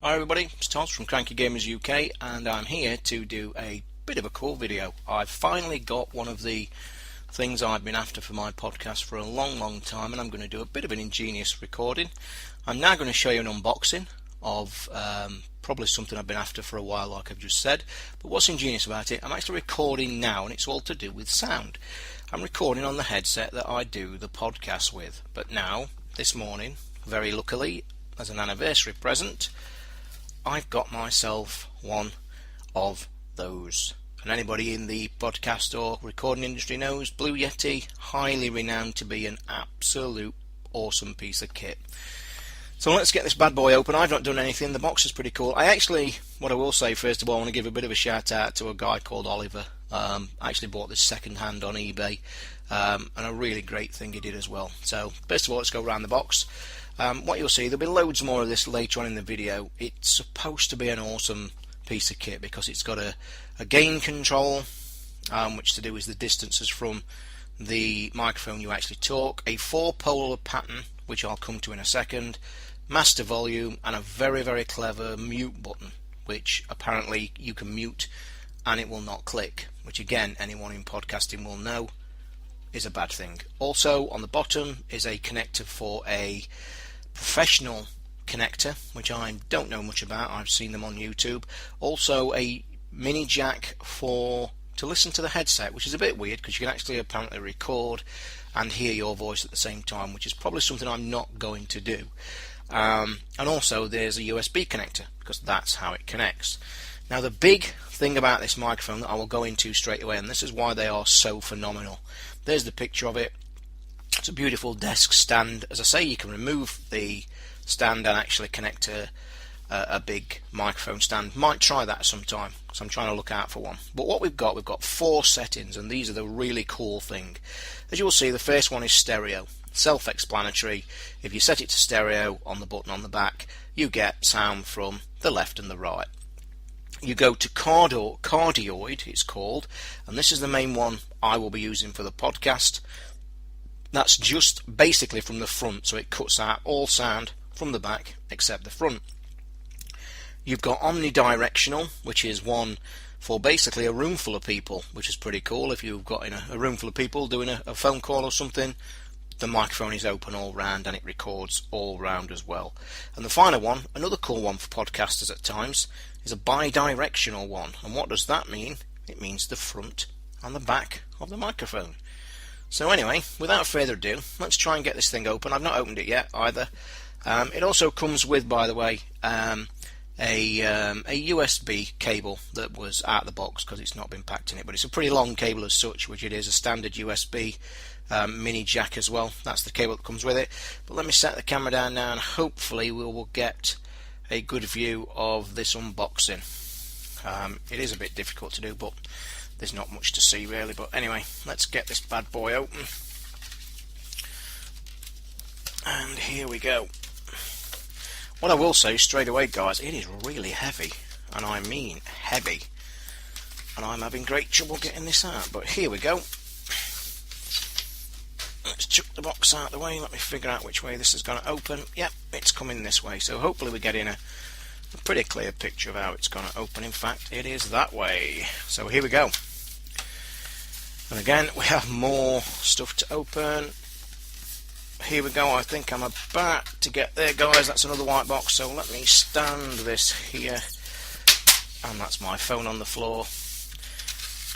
Hi everybody, it's Toz from Cranky Gamers UK, and I'm here to do a bit of a cool video. I've finally got one of the things I've been after for my podcast for a long time, and I'm going to do a bit of an ingenious recording. I'm now going to show you an unboxing of probably something I've been after for a while, like I've just said. But what's ingenious about it, I'm actually recording now, and it's all to do with sound. I'm recording on the headset that I do the podcast with, but now, this morning, very luckily, as an anniversary present, I've got myself one of those. And anybody in the podcast or recording industry knows Blue Yeti, highly renowned to be an absolute awesome piece of kit. So let's get this bad boy open. I've not done anything. The box is pretty cool. What I will say first of all, I want to give a bit of a shout out to a guy called Oliver. I actually bought this second hand on eBay, and a really great thing he did as well. So first of all, let's go around the box. What you'll see, there'll be loads more of this later on in the video. It's supposed to be an awesome piece of kit because it's got a gain control, which to do is the distances from the microphone you actually talk, a 4-polar pattern, which I'll come to in a second, master volume, and a very clever mute button, which apparently you can mute and it will not click, which again, anyone in podcasting will know is a bad thing. Also on the bottom is a connector for a professional connector, which I don't know much about. I've seen them on YouTube. Also a mini jack to listen to the headset, which is a bit weird because you can actually apparently record and hear your voice at the same time, which is probably something I'm not going to do. And also there's a USB connector because that's how it connects. Now the big thing about this microphone that I will go into straight away, and this is why they are so phenomenal. There's the picture of it. It's a beautiful desk stand. As I say, you can remove the stand and actually connect to a big microphone stand. Might try that sometime because I'm trying to look out for one. But what we've got 4 settings, and these are the really cool thing. As you will see, the first one is stereo. Self-explanatory. If you set it to stereo on the button on the back, you get sound from the left and the right. You go to cardioid, it's called, and this is the main one I will be using for the podcast. That's just basically from the front, so it cuts out all sound from the back except the front. You've got omnidirectional, which is one for basically a room full of people, which is pretty cool. If you've got in a room full of people doing a phone call or something, the microphone is open all round and it records all round as well. And the final one, another cool one for podcasters at times, is a bidirectional one. And what does that mean? It means the front and the back of the microphone. So anyway, without further ado, let's try and get this thing open. I've not opened it yet either. It also comes with, by the way, a USB cable that was out of the box because it's not been packed in it. But it's a pretty long cable as such, which it is a standard USB mini jack as well. That's the cable that comes with it. But let me set the camera down now, and hopefully we will get a good view of this unboxing. It is a bit difficult to do, but there's not much to see really. But anyway, let's get this bad boy open. And here we go. What I will say straight away, guys, it is really heavy, and I mean heavy, and I'm having great trouble getting this out. But here we go. Let's chuck the box out of the way. Let me figure out which way this is going to open. Yep, it's coming this way. So hopefully we're getting a pretty clear picture of how it's going to open. In fact, it is that way. So here we go. And again, we have more stuff to open. Here we go. I think I'm about to get there, guys. That's another white box. So let me stand this here. And that's my phone on the floor.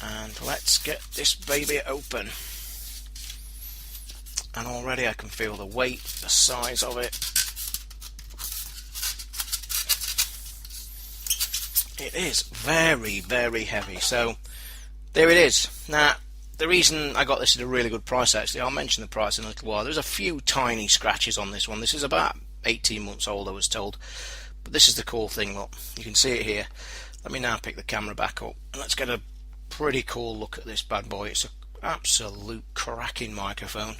And let's get this baby open. And already I can feel the weight, the size of it. It is very heavy. So there it is. Now the reason I got this at a really good price, actually, I'll mention the price in a little while. There's a few tiny scratches on this one. This is about 18 months old, I was told. But this is the cool thing, look. You can see it here. Let me now pick the camera back up. And let's get a pretty cool look at this bad boy. It's an absolute cracking microphone.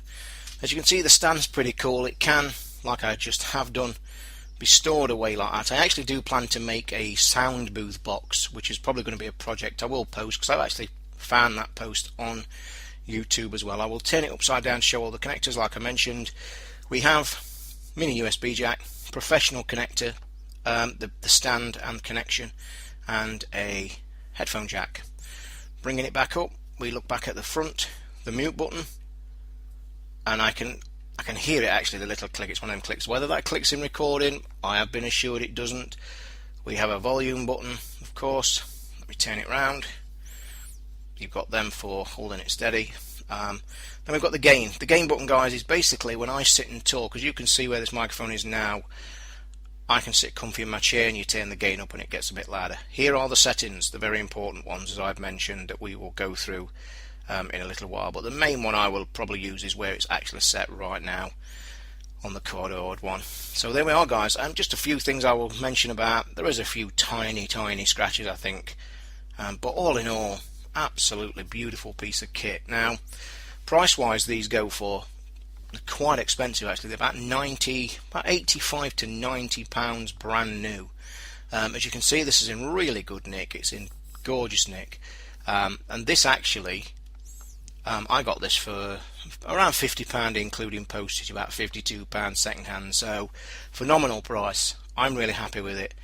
As you can see, the stand's pretty cool. It can, like I just have done, be stored away like that. I actually do plan to make a sound booth box, which is probably going to be a project I will post, because I've actually found that post on YouTube as well. I will turn it upside down, show all the connectors like I mentioned. We have mini USB jack, professional connector, the stand and connection, and a headphone jack. Bringing it back up, we look back at the front, the mute button, and I can hear it actually, the little click. It's one of them clicks. Whether that clicks in recording, I have been assured it doesn't. We have a volume button, of course. Let me turn it round. You've got them for holding it steady. Then we've got the gain. The gain button, guys, is basically when I sit and talk, as you can see where this microphone is now, I can sit comfy in my chair and you turn the gain up and it gets a bit louder. Here are the settings, the very important ones, as I've mentioned, that we will go through in a little while. But the main one I will probably use is where it's actually set right now on the cardioid one. So there we are, guys. Just a few things I will mention about. There is a few tiny scratches, I think, but all in all, absolutely beautiful piece of kit. Now, price wise, these go for quite expensive actually. They're about 85 to 90 pounds brand new. As you can see, this is in really good nick. It's in gorgeous nick, and this actually I got this for around £50 including postage, about £52 second hand, so phenomenal price. I'm really happy with it.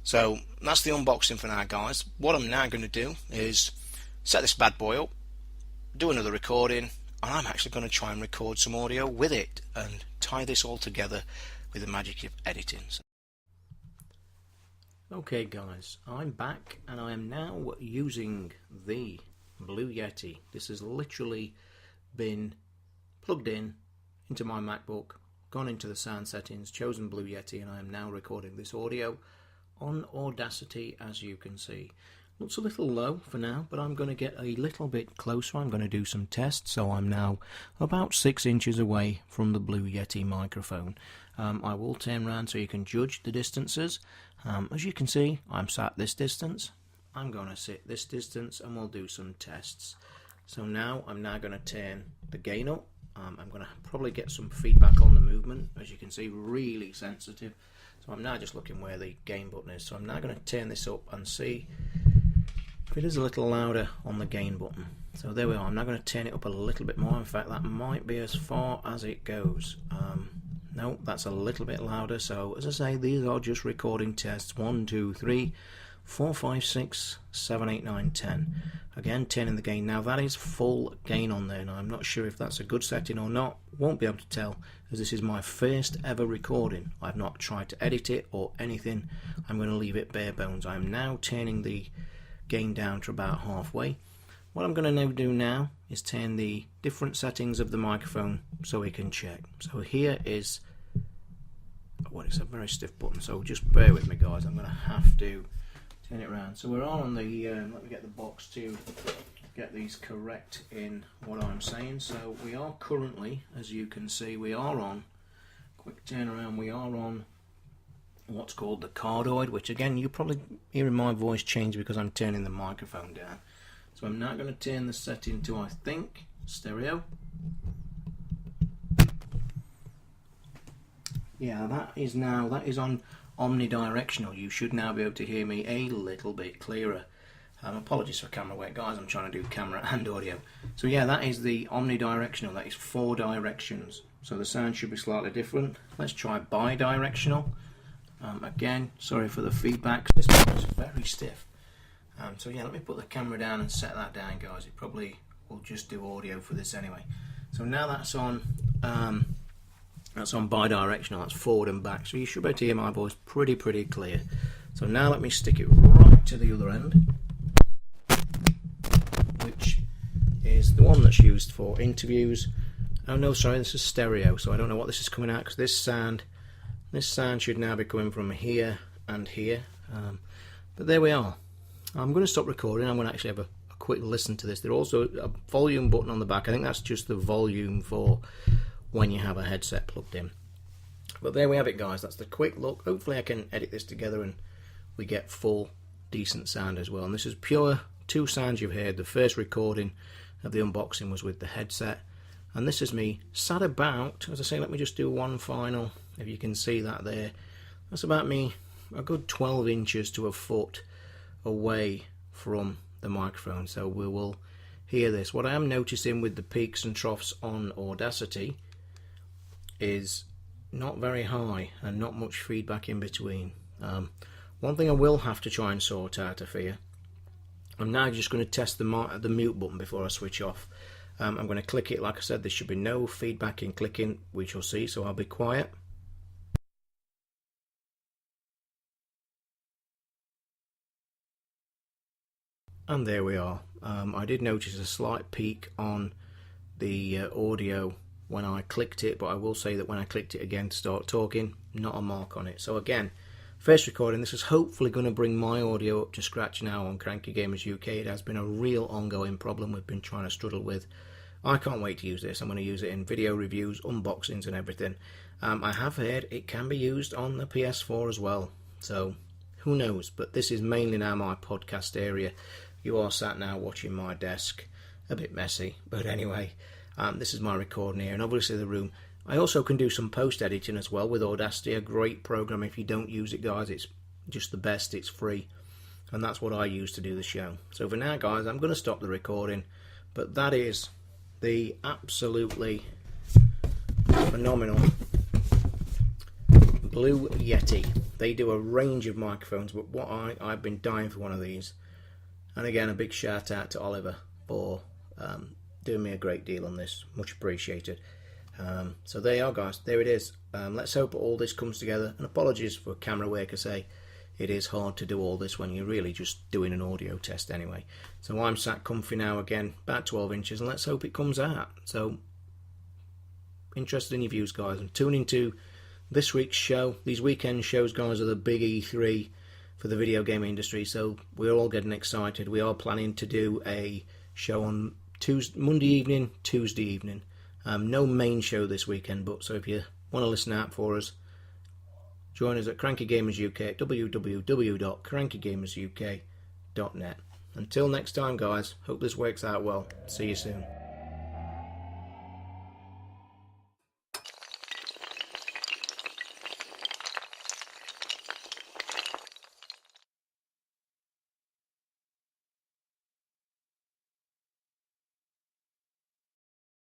So that's the unboxing for now, guys. What I'm now going to do is set this bad boy up, do another recording, and I'm actually going to try and record some audio with it and tie this all together with the magic of editing. Okay, guys, I'm back and I am now using the Blue Yeti. This has literally been plugged in into my MacBook, gone into the sound settings, chosen Blue Yeti, and I am now recording this audio on Audacity, as you can see. Looks a little low for now, but I'm going to get a little bit closer. I'm going to do some tests. So I'm now about 6 inches away from the Blue Yeti microphone. I will turn around so you can judge the distances. As you can see, I'm sat this distance. I'm going to sit this distance and we'll do some tests. So now I'm now going to turn the gain up. I'm going to probably get some feedback on the movement. As you can see, really sensitive. So I'm now just looking where the gain button is. So I'm now going to turn this up and see if it is a little louder on the gain button. So there we are. I'm now going to turn it up a little bit more. In fact, that might be as far as it goes. No, that's a little bit louder. So as I say, these are just recording tests. 1, 2, 3, 4, 5, 6, 7, 8, 9, 10. Again, turning the gain. Now that is full gain on there. Now I'm not sure if that's a good setting or not. Won't be able to tell, as this is my first ever recording. I've not tried to edit it or anything. I'm going to leave it bare bones. I'm now turning the gain down to about halfway. What I'm going to now do now is turn the different settings of the microphone so we can check. So here is, well, it's a very stiff button, so just bear with me, guys. I'm going to have to turn it around. So we're on the let me get the box to get these correct in what I'm saying. So we are currently, as you can see, we are on, quick turn around, we are on what's called the cardioid, which again you probably hearing my voice change because I'm turning the microphone down. So I'm now going to turn the setting to, I think, stereo. Yeah, that is on omnidirectional. You should now be able to hear me a little bit clearer. Apologies for camera work, guys. I'm trying to do camera and audio. So yeah, that is the omnidirectional. That is 4 directions. So the sound should be slightly different. Let's try bidirectional. Again, sorry for the feedback. This one is very stiff. So yeah, let me put the camera down and set that down, guys. It probably will just do audio for this anyway. So now that's on bidirectional. That's forward and back. So you should be able to hear my voice pretty clear. So now let me stick it right to the other end, which is the one that's used for interviews. Oh no, sorry, this is stereo. So I don't know what this is coming out, because this sound should now be coming from here and here. But there we are. I'm going to stop recording. I'm going to actually have a quick listen to this. There's also a volume button on the back. I think that's just the volume for when you have a headset plugged in. But there we have it, guys. That's the quick look. Hopefully I can edit this together and we get full decent sound as well. And this is pure 2 sounds you've heard. The first recording of the unboxing was with the headset, and this is me sat about, as I say, let me just do one final, if you can see that there. That's about me a good 12 inches to a foot away from the microphone, so we will hear this. What I am noticing with the peaks and troughs on Audacity is not very high and not much feedback in between. One thing I will have to try and sort out, I fear, I'm now just going to test the mute button before I switch off. I'm going to click it. Like I said, there should be no feedback in clicking. We shall see, so I'll be quiet. And there we are. I did notice a slight peak on the audio when I clicked it, but I will say that when I clicked it again to start talking, not a mark on it. So again, first recording. This is hopefully going to bring my audio up to scratch now on Cranky Gamers UK. It has been a real ongoing problem we've been trying to struggle with. I can't wait to use this. I'm going to use it in video reviews, unboxings and everything. I have heard it can be used on the PS4 as well, so who knows, but this is mainly now my podcast area. You are sat now watching my desk, a bit messy, but anyway, this is my recording here, and obviously the room. I also can do some post editing as well with Audacity, a great program. If you don't use it, guys, it's just the best. It's free, and that's what I use to do the show. So for now, guys, I'm going to stop the recording, but that is the absolutely phenomenal Blue Yeti. They do a range of microphones, but I've been dying for one of these. And again, a big shout out to Oliver for doing me a great deal on this. Much appreciated. So there you are, guys. There it is. Let's hope all this comes together. And apologies for camera work. I say it is hard to do all this when you're really just doing an audio test anyway. So I'm sat comfy now again, about 12 inches, and let's hope it comes out. So interested in your views, guys, and tune into this week's show. These weekend shows, guys, are the big E3 for the video game industry, so we're all getting excited. We are planning to do a show on Monday evening, Tuesday evening. No main show this weekend, but so if you want to listen out for us, join us at Cranky Gamers UK at www.crankygamersuk.net. Until next time, guys, hope this works out well. See you soon.